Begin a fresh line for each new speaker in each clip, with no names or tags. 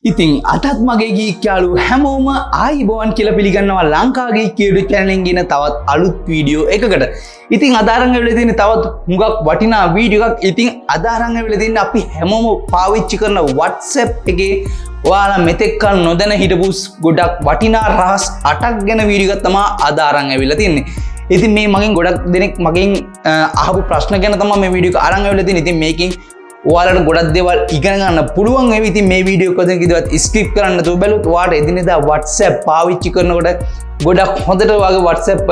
ඉතින් අදත් මගේ ගීක් යාළුවෝ හැමෝම ආයිබෝවන් කියලා පිළිගන්නවා ලංකාවේ YouTube channel එකෙන් ගෙන තවත් අලුත් වීඩියෝ එකකට. ඉතින් අද අරන් ඇවිල්ලා තියෙන තවත් හුඟක් වටිනා වීඩියෝ එකක්. ඉතින් අද අරන් ඇවිල්ලා තියෙන අපි හැමෝම පාවිච්චි කරන WhatsApp එකේ ඔයාලා මෙතෙක් කල නොදැන හිටපු ගොඩක් වටිනා රහස් 8ක් ගැන වීඩියෝ එකක් තමයි අද අරන් ඇවිල්ලා තියෙන්නේ. ඉතින් මේ මගෙන් ගොඩක් දෙනෙක් මගෙන් අහපු ප්‍රශ්න ගැන තමයි මේ වීඩියෝ එක අරන් ඇවිල්ලා තියෙන්නේ. ඉතින් මේකෙන් ඔයාලට ගොඩක් දේවල් ඉගෙන ගන්න පුළුවන් වෙයි. ඉතින් මේ වීඩියෝ එක කොහෙන්ද කිව්වත් ස්කිප් කරන්න නැතුව බලුවොත් ඔයාලට එදිනෙදා WhatsApp පාවිච්චි කරනකොට ගොඩක් හොඳට ඔයාගේ WhatsApp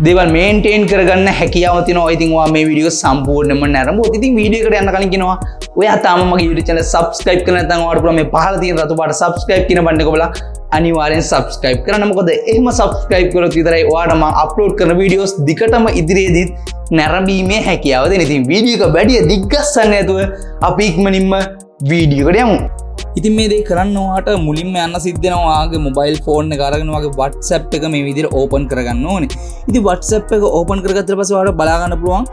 දේවල් මේන්ටේන් කරගන්න හැකියාව තියෙනවා. ඉතින් ඔයා මේ වීඩියෝ එක සම්පූර්ණයෙන්ම නරඹුවොත් ඉතින් වීඩියෝ එකට යන්න කලින් කියනවා ඔයා තාම මගේ YouTube channel subscribe කරලා නැත්නම් ඔයාලට පුළුවන් මේ පහළ තියෙන රතු පාට subscribe කියන බටන් එක ඔබලා අනිවාර්යෙන් subscribe කරන්න. මොකද එහෙම subscribe කරොත් විතරයි ඔයාලට මම upload කරන videos දිගටම ඉදිරියේදී නැරඹීමේ හැකියාව දෙන. ඉතින් වීඩියෝ එක වැඩි දිග්ගස්සන්න නැතුව අපි ඉක්මනින්ම වීඩියෝ එකට යමු. ඉතින් මේ දේ කරන්න ඔයාට මුලින්ම යන්න සිද්ධ වෙනවා ඔයාගේ mobile phone එක අරගෙන ඔයාගේ WhatsApp එක මේ විදිහට open කරගන්න ඕනේ. ඉතින් WhatsApp එක open කරගත්තට පස්සේ ඔයාලට බලා ගන්න පුළුවන්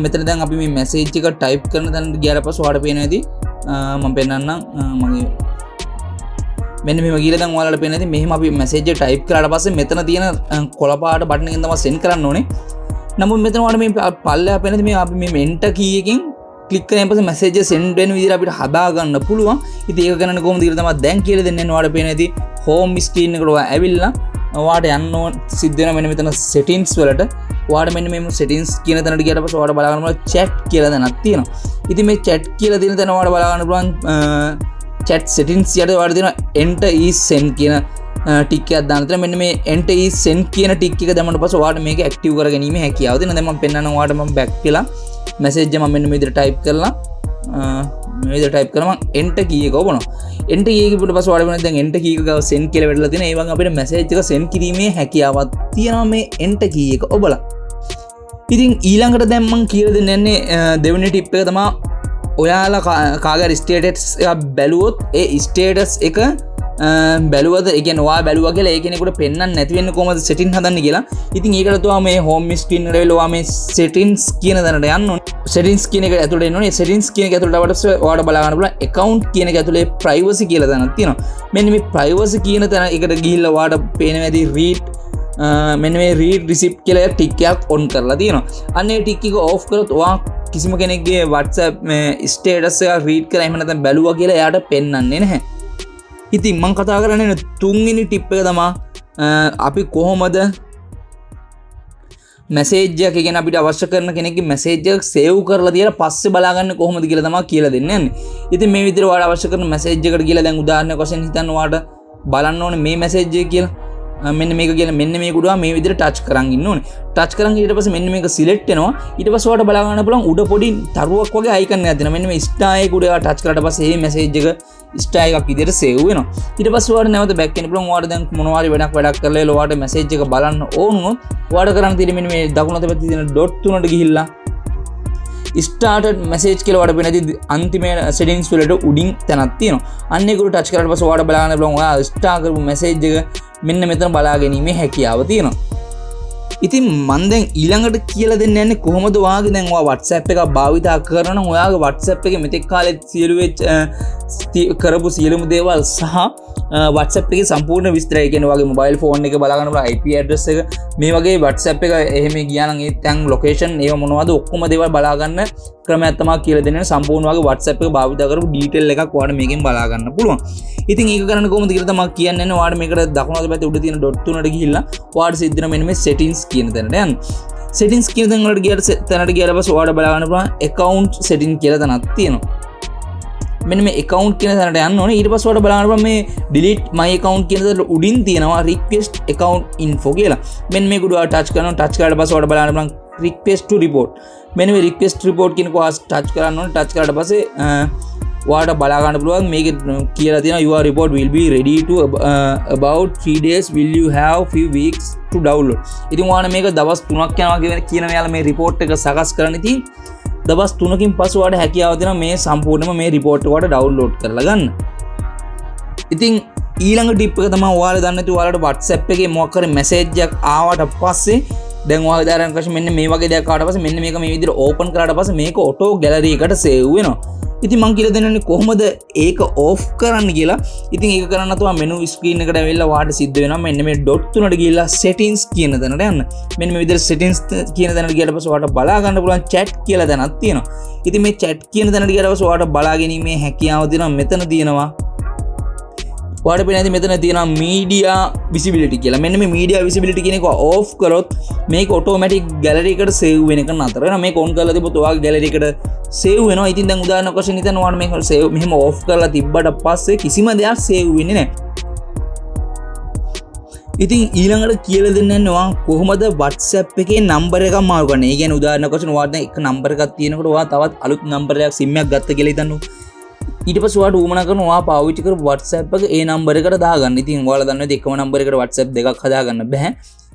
මෙතන දැන් අපි මේ message එක type කරන තැනට ගියාට පස්සේ ඔයාලට පේනවා ඇති මම පෙන්නන්නම් මගේ මෙන්න මෙහෙම ගිහලා දැන් ඔයාලට පේනවා ඇති මෙහෙම අපි message එක type කරාට පස්සේ මෙතන තියෙන කොළ පාට බටන් එකෙන් තමයි send කරන්න ඕනේ. නමුත් මෙතන ඔයාලට මේ පල්ලෙහා පේනවා මේ අපි මේ enter key එකෙන් ක්ලික් කරගෙන පස්සේ මැසේජ් එක send වෙන විදිහට අපිට හදා ගන්න පුළුවන්. ඉතින් ඒක කරන්නේ කොහොමද කියලා තමයි දැන් කියලා දෙන්නේ. ඔයාලට පේන ඇති home screen එකට ඔයා ඇවිල්ලා ඔයාලට යන්න ඕන සිද්ධ වෙනවා මෙන්න මෙතන settings වලට. ඔයාලට මෙන්න මේ settings කියන තැනට ගියාට පස්සේ ඔයාලට බලා ගන්න පුළුවන් chat කියලා දැනක් තියෙනවා. ඉතින් මේ chat කියලා තියෙන තැන ඔයාලට බලා ගන්න පුළුවන් chat settings යට ඔයාලට දෙනවා enter is send කියන ටික් එකක් දාන්න තියෙනවා. මෙන්න මේ enter is send කියන ටික් එක දැම්මම පස්සේ ඔයාලට මේක ඇක්ටිව් කරගැනීමේ හැකියාව දෙනවා. දැන් මම පෙන්නනවා ඔයාලට මම back කියලා message එක මම මෙන්න මේ විදිහට type කරලා මේ විදිහට type කරලා මම enter key එක ඔබනවා. enter key එක පිට පස්සේ ඔයාලට වෙන දැන් enter key එක ගාව send කියලා වැටලා තියෙනවා. ඒ වගේ අපිට message එක send කිරීමේ හැකියාවක් තියෙනවා මේ enter key එක ඔබලා. ඉතින් ඊළඟට දැන් මම කියලා දෙන්න යන්නේ දෙවෙනි ටිප් එක තමයි ඔයාලා කාගේ ස්ටේටස් එක බැලුවොත් ඒ ස්ටේටස් එක බැලුවද ඒ කියන්නේ ඔයා බැලුවා කියලා ඒ කෙනෙකුට පෙන්වන්න නැති වෙන්න කොහමද setting හදන්න කියලා. ඉතින් ඒකට ඔයා මේ home screen එකට වෙලා ඔයා මේ settings කියන තැනට යන්න ඕනේ. settings කියන එක ඇතුළට එන්න ඕනේ. settings කියන එක ඇතුළට ආවට පස්සේ ඔයාලට බලා ගන්න පුළුවන් account කියන එක ඇතුළේ privacy කියලා තැනක් තියෙනවා. මෙන්න මේ privacy කියන තැන එකට ගිහිල්ලා ඔයාලට පේනවා ඇති read මෙන්න මේ read receipt කියලා ටික් එකක් on කරලා තියෙනවා. අන්න ඒ ටික් එක off කරොත් ඔයා කිසිම කෙනෙක්ගේ WhatsApp මේ status එක read කරලා එහෙම නැත්නම් බැලුවා කියලා එයාට පෙන්වන්නේ නැහැ. ඉතින් මම කතා කරන්නේ තුන්වෙනි ටිප් එක තමයි අපි කොහොමද මැසේජ් එකක් කියන අපිට අවශ්‍ය කරන කෙනෙක්ගේ මැසේජ් එක සේව් කරලා තියලා පස්සේ බලාගන්න කොහොමද කියලා තමයි කියලා දෙන්නේ යන්නේ. ඉතින් මේ විදිහට ඔයාලා අවශ්‍ය කරන මැසේජ් එකට ගිහලා දැන් උදාහරණයක් වශයෙන් හිතන්න ඔයාලට බලන්න ඕනේ මේ මැසේජ් එක කියලා. මෙන්න මේක කියලා මෙන්න මේක උඩ මේ විදිහට ටච් කරන් ඉන්න ඕනේ. ටච් කරන් ඊට පස්සේ මෙන්න මේක සිලෙක්ට් වෙනවා. ඊට පස්සේ ඔයාලට බලා ගන්න පුළුවන් උඩ පොඩි තරුවක් වගේ අයිකන් එකක් දෙනවා. මෙන්න මේ ස්ටාර් එක උඩ ටච් කරාට පස්සේ මේ මැසේජ් එක ස්ටාර් එකක් විදිහට සේව් වෙනවා. ඊට පස්සේ ඔයාලට නැවත බෑක් වෙන්න පුළුවන්. ඔයාලට දැන් මොනවා හරි වැඩක් කරලා ඔයාලට මැසේජ් එක බලන්න ඕන වුණොත් ඔයාලට කරන්න තියෙන්නේ මෙන්න මේ දකුණු අත පැත්තේ තියෙන ඩොට් තුනට ගිහිල්ලා started message කියලා ඔයාලට වෙනදී අන්තිම settings වලට උඩින් තැනක් තියෙනවා. අන්න ඒක උඩ ටච් කරාට පස්සේ ඔයාලට බලා ගන්න පුළුවන් ඔයා ස්ටාර් කරපු message එක මෙන්න මෙතන බලා ගැනීමේ හැකියාව තියෙනවා. ඉතින් මම දැන් ඊළඟට කියලා දෙන්න යන්නේ කොහොමද ඔයාගේ දැන් ඔයා WhatsApp එකක් භාවිතා කරන ඔයාගේ WhatsApp එකේ මෙතෙක් කාලේ කරපු සියලුම දේවල් සහ WhatsApp එකේ සම්පූර්ණ විස්තරය කියන්නේ ඔයාගේ mobile phone එක බලා ගන්න පුළුවන් IP address එක මේ වගේ WhatsApp එක එහෙම ගියා නම් ඒ තැන් location ඒව මොනවද ඔක්කොම දේවල් බලා ගන්න ක්‍රමයක් තමයි කියලා දෙන්නේ. සම්පූර්ණ ඔයාගේ WhatsApp එක භාවිතා කරපු detail එකක් ඔයාලට මේකෙන් බලා ගන්න පුළුවන්. ඉතින් ඒක කරන්න කොහොමද කියලා තමයි කියන්නේ. ඔයාලට මේකට දකුණු අත පැත්තේ උඩ තියෙන dot තුනට ගිහිල්ලා ඔයාලට සිද්ධ වෙන මෙන්න මේ settings කියන තැනට යන්න. settings කියන තැන වලට ගියාට පස්සේ ඔයාලට බලා ගන්න පුළුවන් account setting කියලා තැනක් තියෙනවා. මෙන්න මේ account කියන තැනට යන්න ඕනේ. ඊට පස්සේ ඔයාලට බලා ගන්න පුළුවන් මේ delete my account කියන තැනට උඩින් තියෙනවා request account info කියලා. මෙන්න මේක උඩ ටච් කරනවා. ටච් කරාට පස්සේ ඔයාලට බලා ගන්න පුළුවන් request to report. මෙන්න මේ request report කියන එක ටච් කරන්න ඕනේ. ටච් කරාට පස්සේ ඔයාලට බලා ගන්න පුළුවන් මේක කියලා තියෙනවා your report will be ready to about 3 days will you have few weeks to download. ඉතින් ඔයාලා මේක දවස් 3ක් යනවා කියන මෙයාලා මේ report එක සකස් කරන්න. ඉතින් දවස් 3කින් පස්සේ ඔයාලට හැකියාව දෙනවා මේ සම්පූර්ණයෙන්ම මේ report එක ඔයාලට download කරලා ගන්න. ඉතින් ඊළඟ ටිප් එක තමයි ඔයාලා දන්නේ නැති ඔයාලට WhatsApp එකේ මොකක් හරි message එකක් ආවට පස්සේ දැන් ඔයාලා දාරන් කෂ මෙන්න මේ වගේ දෙයක් ආවට පස්සේ මෙන්න මේක මේ විදිහට open කරාට පස්සේ මේක auto gallery එකට save වෙනවා. ඉතින් මම කියලා දෙන්නන්නේ කොහොමද ඒක ඕෆ් කරන්න කියලා. ඉතින් ඒක කරන්න නැතුව මෙනු ස්ක්‍රීන් එකට ඇවිල්ලා වාට සිද්ධ වෙනවා මෙන්න මේ ඩොට් තුනට ගිහිල්ලා settings කියන තැනට යන්න. මෙන්න මේ විදිහට settings කියන තැනට ගියාට පස්සේ වාට බලා ගන්න පුළුවන් chat කියලා තැනක් තියෙනවා. ඉතින් මේ chat කියන තැනට ගියාට පස්සේ වාට බලා ගැනීමේ හැකියාව තියෙනවා. මෙතන තියෙනවා වාට පේනදී මෙතන තියෙනවා media visibility කියලා. මෙන්න මේ media visibility කියන එක off කරොත් මේක automatic gallery එකට save වෙන එක නතර වෙනවා. මේක on කරලා තිබ්බොත් ඔයාගේ gallery එකට save වෙනවා. ඉතින් දැන් උදාහරණයක් වශයෙන් හිතන්න ඔයාලා මේක save මෙහෙම off කරලා තිබ්බට පස්සේ කිසිම දෙයක් save වෙන්නේ නැහැ. ඉතින් ඊළඟට කියලා දෙන්න යන්නේ ඔයා කොහොමද WhatsApp එකේ number එකක් මාරු කරන්නේ. ඒ කියන්නේ උදාහරණයක් වශයෙන් ඔයාලා දැන් එක number එකක් තියෙනකොට ඔයා තවත් අලුත් number එකක් SIM එකක් ගත්ත කියලා හිතන්නකෝ. ඊට පස්සේ ඔයාට උවමනා කරන ඔයා පාවිච්චි කරපු WhatsApp එක ඒ නම්බර් එකට දාගන්න. ඉතින් ඔයාලා දන්නවා එකම නම්බර් එකට WhatsApp දෙකක් හදාගන්න බෑ.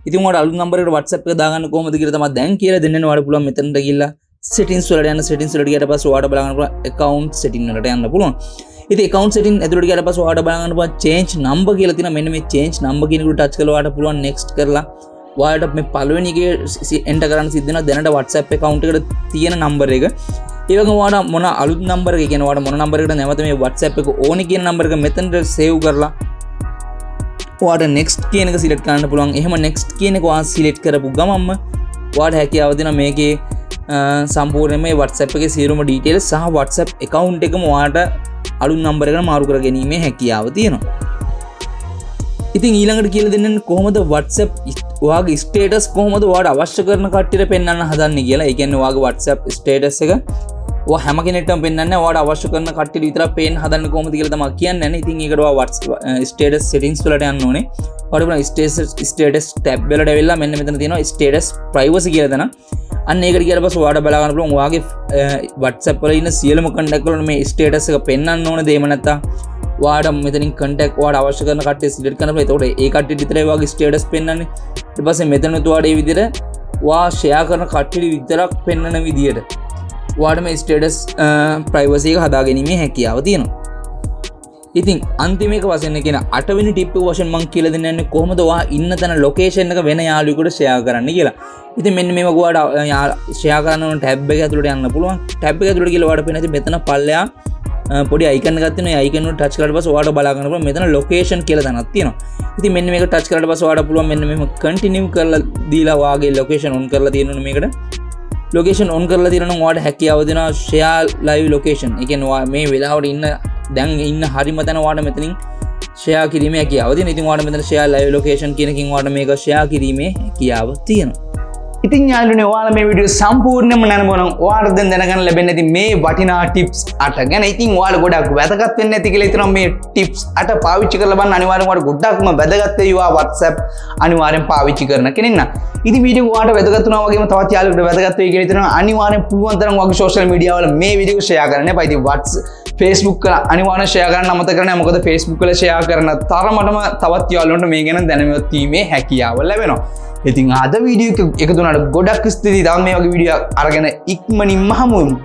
ඉතින් ඔයාලා අලුත් නම්බර් එකට WhatsApp එක දාගන්න කොහොමද කියලා තමයි දැන් කියලා දෙන්න ඔයාලා පුළුවන් මෙතනට ගිහිල්ලා settings වලට යන්න. settings වලට ගියාට පස්සේ ඔයාට බලන්න පුළුවන් account setting වලට යන්න පුළුවන්. ඉතින් account setting ඇතුළට ගියාට පස්සේ ඔයාට බලන්න පුළුවන් change number කියලා තියෙනවා. මෙන්න මේ change number කියන එකට touch කරලා ඔයාට පුළුවන් next කරලා ඔයාලට මේ පළවෙනි එකේ enter කරන්න සිද්ධ වෙනවා. දැනට WhatsApp account එකට තියෙන number එක. ඒ වගේම ඔයාලා මොන අලුත් නම්බර් එක කියන්නේ ඔයාලා මොන නම්බර් එකකට නැවත මේ WhatsApp එක ඕනේ කියන නම්බර් එක මෙතනට save කරලා ඔයාට next කියන එක select කරන්න පුළුවන්. එහෙම next කියන එක ඔයා select කරපු ගමන්ම ඔයාට හැකියාව දෙනවා මේකේ සම්පූර්ණයෙන්ම මේ WhatsApp එකේ සියලුම details සහ WhatsApp account එකම ඔයාට අලුත් නම්බර් එකකට මාරු කර ගැනීමේ හැකියාව තියෙනවා. ඉතින් ඊළඟට කියලා දෙන්නේ කොහොමද WhatsApp ඔයාගේ status කොහොමද ඔයාට අවශ්‍ය කරන කට්ටියට පෙන්වන්න හදන්නේ කියලා. ඒ කියන්නේ ඔයාගේ WhatsApp status එක ඔයා හැම කෙනෙක්ටම පෙන්වන්නේ ඔයාට අවශ්‍ය කරන කට්ටියට විතරක් පේන්න හදන්නේ කොහොමද කියලා තමයි කියන්නේ. ඉතින් ඒකට ඔයා status settings වලට යන්න ඕනේ. ඔයාට පුළුවන් status tab වලට ඇවිල්ලා මෙන්න මෙතන තියෙනවා status privacy කියලා දන. අන්න ඒකට ගියාට පස්සේ ඔයාට බලා ගන්න පුළුවන් ඔයාගේ WhatsApp වල ඉන්න සියලුම contact වල මේ status එක පෙන්වන්න ඕනද එහෙම නැත්නම් ඔයාට මෙතනින් contact ඔයාට අවශ්‍ය කරන කට්ටිය select කරන්න පුළුවන්. ඒතකොට ඒ කට්ටියට විතරයි ඔයාගේ status පෙන්වන්නේ. ඊට පස්සේ මෙතන ඔයාට මේ විදිහට ඔයා share කරන කට්ටියට විතරක් පෙන්වන විදිහට ඔයාට මේ status privacy එක හදාගැනීමේ හැකියාව තියෙනවා. ඉතින් අන්තිම එක වශයෙන් කියන 8 වෙනි ටිප් එක වශයෙන් මම කියලා දෙන්නේ කොහොමද ඔයා ඉන්න තැන location එක වෙන යාළුවෙකුට share කරන්න කියලා. ඉතින් මෙන්න මේක ඔයාට share කරන්න ඕන tab එක ඇතුළට යන්න පුළුවන්. tab එක ඇතුළට ගිහලා ඔයාට පේන මෙතන පල්ලෙහා පොඩි icon එකක් තියෙනවා. ඒ icon එකට touch කරලා පස්සේ ඔයාට බලා ගන්න පුළුවන් මෙතන location කියලා තැනක් තියෙනවා. ඉතින් මෙන්න මේක touch කරලා පස්සේ ඔයාට පුළුවන් මෙන්න මෙහෙම continue කරලා දීලා ඔයාගේ location on කරලා තියෙනවනේ මේකට. location on කරලා තියෙනවා නම් ඔයාට හැකියාව දෙනවා share live location. ඒ කියන්නේ ඔයා මේ වෙලාවට ඉන්න දැන් ඉන්න හරිම තැන ඔයාට මෙතනින් share කිරීමේ හැකියාව තියෙනවා. ඉතින් ඔයාට මෙතන share live location කියන එකකින් ඔයාට මේක share කිරීමේ හැකියාව තියෙනවා. ඉතින් යාළුවනේ ඔයාලා මේ වීඩියෝ සම්පූර්ණයෙන්ම නරඹනවා. ඔයාලට දැන් දැනගන්න ලැබෙන්නේ නැති මේ වටිනා ටිප්ස් 8 ගැන. ඉතින් ඔයාලා ගොඩක් වැදගත් වෙන්නේ නැති කියලා හිතනවා මේ ටිප්ස් 8 පාවිච්චි කරලා බලන්න. අනිවාර්යෙන් ඔයාලට ගොඩක්ම වැදගත් වේවා WhatsApp අනිවාර්යෙන් පාවිච්චි කරන කෙනෙක් නම්. ඉතින් වීඩියෝ ඔයාලට වැදගත් වුණා වගේම තවත් යාළුවෙකුට වැදගත් වෙයි කියලා හිතනවා. අනිවාර්යෙන් පුළුවන් තරම් ඔයාගේ social media වල මේ වීඩියෝ share කරන්න එපා. ඉතින් Facebook වල අනිවාර්යෙන් share කරන්න අමතක කරන්න. මොකද Facebook වල share කරන තරමටම තවත් යාළුවන්ට මේ ගැන දැනුවත් වීමේ හැකියාව ලැබෙනවා. ඉතින් අද වීඩියෝ එක එකතු වුණාට ගොඩක් ස්තුතියි. තව මේ වගේ වීඩියෝ අරගෙන ඉක්මනින්ම හමු වෙමු.